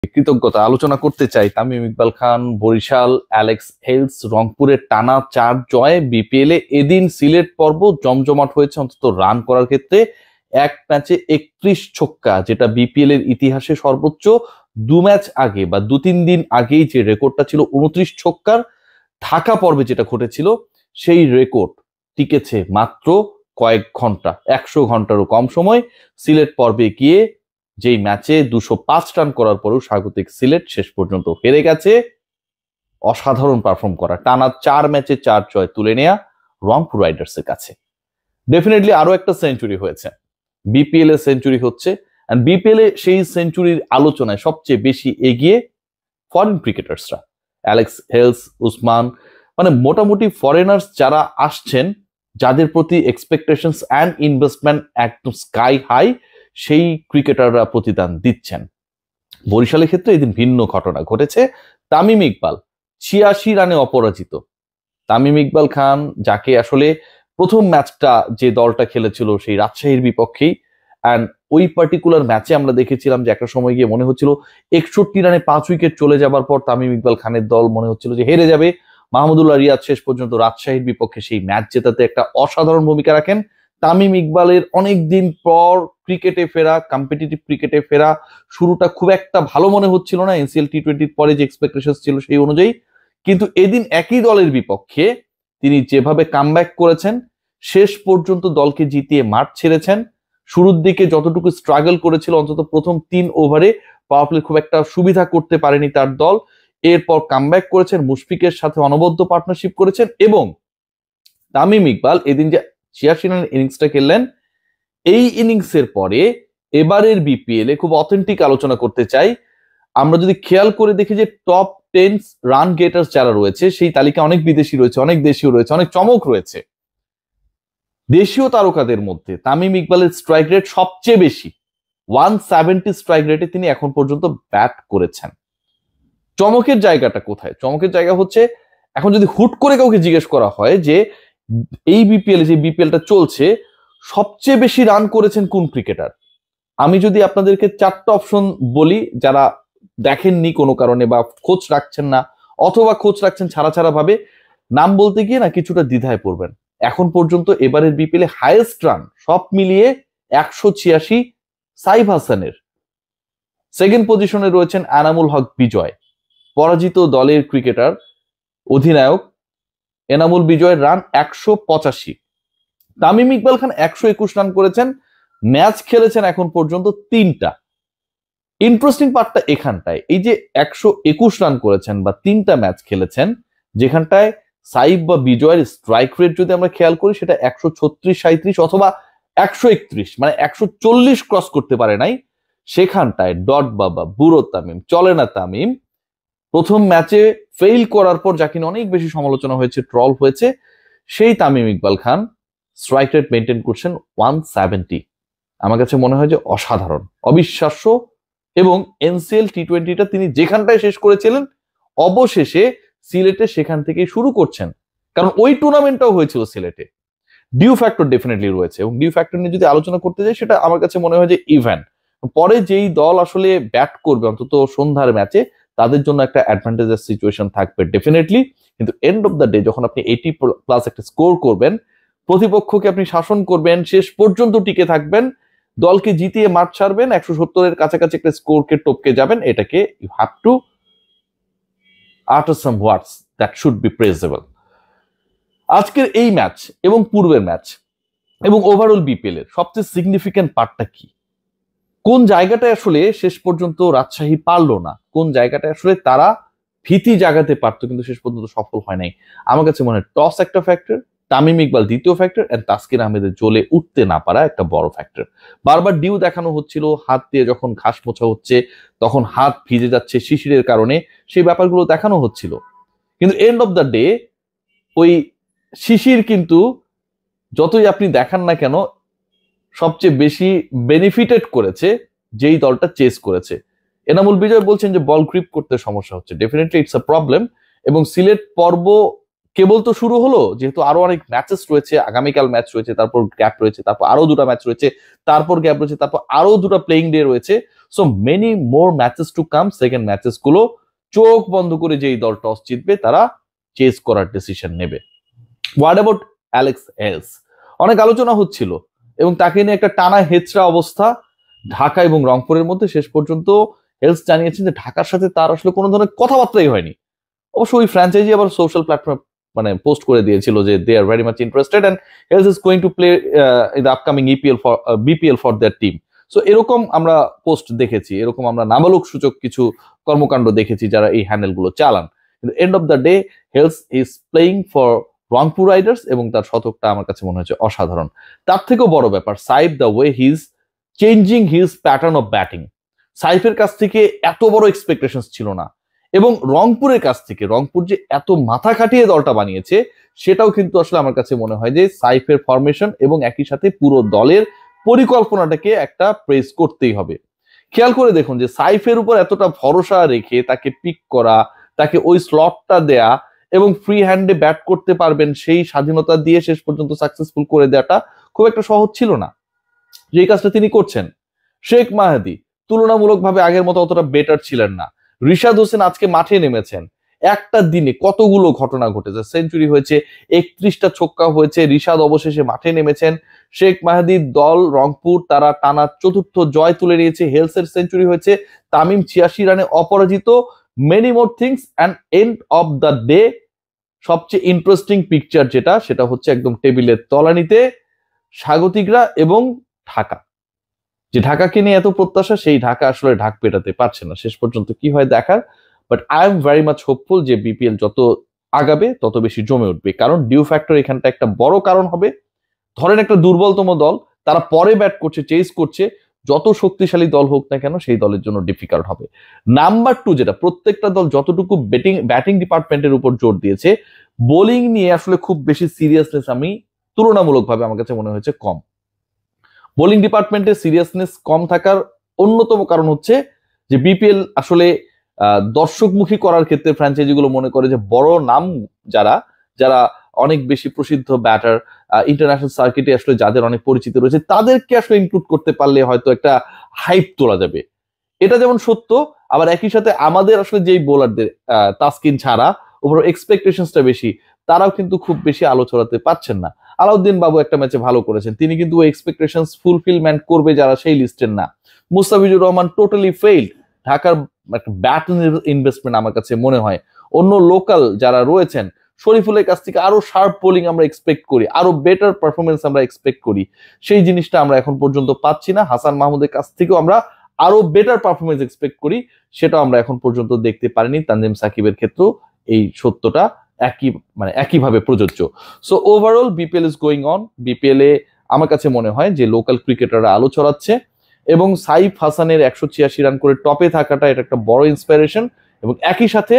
কৃতজ্ঞতা আলোচনা করতে চাই। তামিম ইকবাল খান, বরিশাল, অ্যালেক্স হেলস, রংপুরের টানা 4 জয়। বিপিএল এ এদিন সিলেট পর্ব জমজমাট হয়েছে অন্তত রান করার ক্ষেত্রে। এক ম্যাচে 31 ছক্কা, যেটা বিপিএল এর ইতিহাসে সর্বোচ্চ। 2 ম্যাচ আগে বা 2-3 দিন আগেই যে রেকর্ডটা ছিল 29 ছক্কার, ঢাকা পর্বে যেটা ঘটেছিল, সেই রেকর্ড টিকেছে মাত্র কয়েক ঘন্টা, 100 ঘন্টারও কম সময়। সিলেট পর্বে গিয়ে যেই ম্যাচে 205 রান করার পরেও স্বাগতিক সিলেট শেষ পর্যন্ত হেরে গেছে। অসাধারণ পারফর্ম করা, টানা 4 ম্যাচে 4 জয় তুলে নেয়া রংপুর রাইডার্স এর কাছে। ডেফিনেটলি আরো একটা সেঞ্চুরি হয়েছে, বিপিএল এ সেঞ্চুরি হচ্ছে। এন্ড বিপিএল এ সেই সেঞ্চুরির আলোচনায় সবচেয়ে বেশি এগিয়ে ফরেন ক্রিকেটার্সরা, অ্যালেক্স হেলস, উসমান, মানে মোটামুটি ফরেনার্স যারা আসছেন, যাদের প্রতি এক্সপেকটেশনস অ্যান্ড ইনভেস্টমেন্ট একদম স্কাই হাই, সেই ক্রিকেটাররা প্রতিদান দিচ্ছেন। বরিশালের ক্ষেত্রে এদিন ভিন্ন ঘটনা ঘটেছে। তামিম ইকবাল 86 রানে অপরাজিত। তামিম ইকবাল খান, যাকে আসলে প্রথম ম্যাচটা যে দলটা খেলেছিল সেই রাজশাহীর বিপক্ষেই, অ্যান্ড ওই পার্টিকুলার ম্যাচে আমরা দেখেছিলাম যে একটা সময় গিয়ে মনে হচ্ছিল 61 রানে 5 উইকেট চলে যাবার পর তামিম ইকবাল খানের দল মনে হচ্ছিল যে হেরে যাবে। মাহমুদুল্লাহ রিয়াদ শেষ পর্যন্ত রাজশাহীর বিপক্ষে সেই ম্যাচ জেতাতে একটা অসাধারণ ভূমিকা রাখেন। তামিম ইকবালের অনেকদিন পর ক্রিকেটে ফেরা, কম্পিটিটিভ ক্রিকেটে ফেরা, শুরুটা খুব একটা ভালো মনে হচ্ছিল না এনসিএল টি20 পরে যে এক্সপেকটেশন ছিল সেই অনুযায়ী। কিন্তু এদিন একই দলের বিপক্ষে তিনি যেভাবে কামব্যাক করেছেন, শেষ পর্যন্ত দলকে জিতিয়ে মাঠ ছেড়েছেন। শুরুর দিকে যতটুকু স্ট্রাগল করেছিল, অন্তত প্রথম 3 ওভারে পাওয়ার প্লে খুব একটা সুবিধা করতে পারেনি তার দল। এরপর কামব্যাক করেছেন, মুশফিকের সাথে অনবদ্য পার্টনারশিপ করেছেন, এবং তামিম ইকবাল এদিন যে 86 রানের ইনিংসটা খেললেন, এই ইনিংসের পরে এবারের বিপিএল এ খুব অথেন্টিক আলোচনা করতে চাই। আমরা যদি খেয়াল করে দেখি যে টপ 10 রান গেটার্স যারা রয়েছে, সেই তালিকা অনেক বিদেশি রয়েছে, অনেক দেশীয় রয়েছে, অনেক চমক রয়েছে। দেশীয় তারকাদের মধ্যে তামিম ইকবালের স্ট্রাইক রেট সবচেয়ে বেশি, 170 স্ট্রাইক রেটে তিনি এখন পর্যন্ত ব্যাট করেছেন। চমকের জায়গাটা কোথায়? চমকের জায়গা হচ্ছে, এখন যদি হুট করে কাউকে জিজ্ঞেস করা হয় যে এই বিপিএল, যে বিপিএলটা চলছে, সবচেয়ে বেশি রান করেছেন কোন ক্রিকেটার, আমি যদি আপনাদেরকে 4টা অপশন বলি, যারা দেখেননি কোনো কারণে বা খোঁজ রাখছেন না, অথবা খোঁজ রাখছেন ছাড়া ছাড়া ভাবে, নাম বলতে গিয়ে না কিছুটা দ্বিধায় পড়বেন। এখন পর্যন্ত এবারের বিপিএল এ হাইয়েস্ট রান সব মিলিয়ে 186, সাইফ হাসানের। সেকেন্ড পজিশনে রয়েছেন এনামুল হক বিজয়, পরাজিত দলের ক্রিকেটার, অধিনায়ক এনামুল বিজয়ের রান 185। তামিম ইকবাল খান 121 রান করেছেন, ম্যাচ খেলেছেন এখন পর্যন্ত 3টা। ইন্টারেস্টিং পার্টটা এখানটায়, এই যে 121 রান করেছেন বা 3টা ম্যাচ খেলেছেন, যেখানটায় সাইফ বা বিজয়ের স্ট্রাইক রেট যদি আমরা খেয়াল করি, সেটা 136, 37 অথবা 131, মানে 140 ক্রস করতে পারে নাই। সেখানটায় ডট বাবা, বুড়ো তামিম, চলে না তামিম, প্রথম ম্যাচে ফেইল করার পর যাকে অনেক বেশি সমালোচনা হয়েছে, ট্রল হয়েছে, সেই তামিম ইকবাল খান স্ট্রাইক রেট মেনটেন করছেন 170। আমার কাছে মনে হয় যে অসাধারণ, অবিশ্বাস্য। এবং এনসিএল টি20টা তিনি যেখানটায় শেষ করেছিলেন, অবশেষে সিলেটে সেখান থেকেই শুরু করছেন। কারণ ওই টুর্নামেন্টটাও হয়েছিল সিলেটে। ডিউ ফ্যাক্টর ডেফিনেটলি রয়েছে, এবং ডিউ ফ্যাক্টর নিয়ে যদি আলোচনা করতে যাই, সেটা আমার কাছে মনে হয় যে ইভেন পরে যেই দল আসলে ব্যাট করবে অন্তত সন্ধ্যার ম্যাচে, তাদের জন্য একটা অ্যাডভান্টেজের সিচুয়েশন থাকবে ডেফিনেটলি। কিন্তু এন্ড অফ দ্য ডে যখন আপনি 80+ একটা স্কোর করবেন, প্রতিপক্ষকে আপনি শাসন করবেন, শেষ পর্যন্ত টিকে থাকবেন, দলকে জিতিয়ে মাঠ ছাড়বেন, 170-এর কাছাকাছি একটা স্কোরকে টপকে যাবেন, এটাকে you have to utter some words that should be praisable। আজকের এই ম্যাচ এবং পূর্বের ম্যাচ এবং ওভারঅল বিপিএল এর সবচেয়ে সিগনিফিক্যান্ট পার্টটা কি? কোন জায়গাটায় আসলে শেষ পর্যন্ত রাজশাহী পারলো না, কোন জায়গাটায় আসলে তারা ভীতি জাগাতে পারতো কিন্তু শেষ পর্যন্ত সফল হয় নাই? আমার কাছে মনে হয় টস একটা ফ্যাক্টর, তামিম ইকবাল দ্বিতীয় ফ্যাক্টর, এন্ড তাসকিন আহমেদের জ্বলে উঠতে না পারা একটা বড় ফ্যাক্টর। বারবার ডিউ দেখানো হচ্ছিল, হাত দিয়ে যখন ঘাস মোছা হচ্ছে তখন হাত ভিজে যাচ্ছে শিশিরের কারণে, সেই ব্যাপারগুলো দেখানো হচ্ছিল। কিন্তু এন্ড অফ দ্য ডে ওই শিশির কিন্তু যতই আপনি দেখান না কেন, সবচেয়ে বেশি বেনিফিটেড করেছে যেই দলটা চেস করেছে। এনামুল বিজয় বলছেন যে বল গ্রিপ করতে সমস্যা হচ্ছে, ডেফিনেটলি ইটস আ প্রবলেম। এবং সিলেট পর্ব কেবল তো শুরু হলো, যেহেতু আরো অনেক ম্যাচেস রয়েছে, আগামীকাল ম্যাচ রয়েছে, তারপর গ্যাপ রয়েছে, তারপর আরো 2টা ম্যাচ রয়েছে, তারপর গ্যাপ রয়েছে, তারপর আরো 2টা প্লেইং ডে রয়েছে। So many more matches to come. Second matches গুলো চোখ বন্ধ করে যেই দল টস জিতবে তারা চেস করার ডিসিশন নেবে। What about Alex Hales? অনেক আলোচনা হচ্ছিল এবং তাকে নিয়ে একটা টানা হেচড়া অবস্থা ঢাকা এবং রংপুরের মধ্যে। শেষ পর্যন্ত হেলস জানিয়েছেন যে ঢাকার সাথে তার আসলে কোনো ধরনের কথাবার্তাই হয়নি। অবশ্য ওই ফ্র্যাঞ্চাইজি আবার সোশ্যাল প্ল্যাটফর্ম পোস্ট করে দিয়েছিল যে they are very much interested and Hales is going to play in the upcoming BPL for their team. So এরকম আমরা পোস্ট দেখেছি, এরকম আমরা নাবালক সূচক কিছু কর্মকাণ্ড দেখেছি যারা এই হ্যান্ডেল গুলো চালান। কিন্তু end of the day Hales is playing for Rangpur Riders এবং তার শতকটা আমার কাছে মনে হচ্ছে অসাধারণ। তার থেকেও বড় ব্যাপার Saif, the way he is changing his pattern of batting. সাইফের কাছ থেকে এত বড় এক্সপেকটেশন ছিল না, এবং রংপুরের কাছ থেকে, রংপুর যে এত মাথা খাটিয়ে দলটা বানিয়েছে সেটাও কিন্তু আসলে আমার কাছে মনে হয় যে সাইফের ফরমেশন এবং একই সাথে পুরো দলের পরিকল্পনাটাকে একটা প্রেস করতেই হবে। খেয়াল করে দেখুন যে সাইফের উপর এতটা ভরসা রেখে তাকে পিক করা, তাকে ওই স্লটটা দেয়া এবং ফ্রি হ্যান্ডে ব্যাট করতে পারবেন সেই স্বাধীনতা দিয়ে শেষ পর্যন্ত সাকসেসফুল করে দেওয়াটা খুব একটা সহজ ছিল না। যে কাজটা তিনি করছেন। শেখ মাহাদি তুলনামূলকভাবে আগের মতো অতটা বেটার ছিলেন না। রিশাদ হোসেন আজকে মাঠে নেমেছেন, একটা দিনে কতগুলো ঘটনা ঘটেছে, সেঞ্চুরি হয়েছে, 31টা ছক্কা হয়েছে, রিশাদ অবশেষে মাঠে নেমেছেন। শেখ মাহাদির দল রংপুর তারা টানা চতুর্থ জয় তুলে নিয়েছে, হেলসের সেঞ্চুরি হয়েছে, তামিম 86 রানে অপরাজিত, many more things. And end of the day সবচেয়ে ইন্টারেস্টিং পিকচার যেটা, সেটা হচ্ছে একদম টেবিলের তলানিতে স্বাগতিকরা এবং ঢাকা। যে ঢাকাকে নিয়ে এত প্রত্যাশা, সেই ঢাকা আসলে ঢাক পেটাতে পারছে না। শেষ পর্যন্ত কি হয় দেখার, but I am very much hopeful যে বিপিএল যত আগাবে তত বেশি জমে উঠবে। কারণ ডিউ ফ্যাক্টর এখানটা একটা বড় কারণ হবে। ধরেন একটা দুর্বলতম দল তারা পরে ব্যাট করছে, চেস করছে, যত শক্তিশালী দল হোক না কেন সেই দলের জন্য ডিফিকাল্ট হবে। নাম্বার 2 যেটা, প্রত্যেকটা দল যতটুকু ব্যাটিং ডিপার্টমেন্টের উপর জোর দিয়েছে, বোলিং নিয়ে আসলে খুব বেশি সিরিয়াসনেস আমি তুলনামূলকভাবে আমার কাছে মনে হয়েছে কম। বোলিং ডিপার্টমেন্টের সিরিয়াসনেস কম থাকার অন্যতম কারণ হচ্ছে যে বিপিএল আসলে দর্শকমুখী করার ক্ষেত্রে ফ্র্যাঞ্চাইজিগুলো মনে করে যে বড় নাম যারা যারা অনেক বেশি প্রসিদ্ধ ব্যাটার ইন্টারন্যাশনাল সার্কিটে আসলে যাদের অনেক পরিচিত রয়েছে তাদেরকে আসলে ইনক্লুড করতে পারলে হয়তো একটা হাইপ তোলা যাবে। এটা যেমন সত্য, আবার একই সাথে আমাদের আসলে যেই বোলারদের তাসকিন ছাড়া ওপর এক্সপেকটেশনসটা বেশি, তারাও কিন্তু খুব বেশি আলো ছড়াতে পারছেন না। আলাউদ্দিন বাবু একটা ম্যাচে ভালো করেছেন, তিনি কিন্তু ওই এক্সপেকটেশনস ফুলফিলমেন্ট করবে যারা সেই লিস্টের না। Mustafizur Rahman totally failed. ঢাকার একটা ব্যাট ইনভেস্টমেন্ট আমার কাছে মনে হয় অন্য লোকাল যারা রয়েছেন, শরীফুলের কাছ থেকে আরো শার্প বোলিং আমরা এক্সপেক্ট করি, আরো বেটার পারফরমেন্স আমরা এক্সপেক্ট করি, সেই জিনিসটা আমরা এখন পর্যন্ত পাচ্ছি না। হাসান মাহমুদের কাছ থেকেও আমরা আরো বেটার পারফরমেন্স এক্সপেক্ট করি, সেটাও আমরা এখন পর্যন্ত দেখতে পারিনি। তানজিম সাকিবের ক্ষেত্রেও এই সত্যটা একইভাবে প্রযোজ্য। So overall BPL is going on. BPL এ আমার কাছে মনে হয় যে লোকাল ক্রিকেটাররা আলো ছড়াচ্ছে এবং সাইফ হাসানের 186 রান করে টপে থাকাটা এটা একটা বড় ইন্সপিরেশন, এবং একই সাথে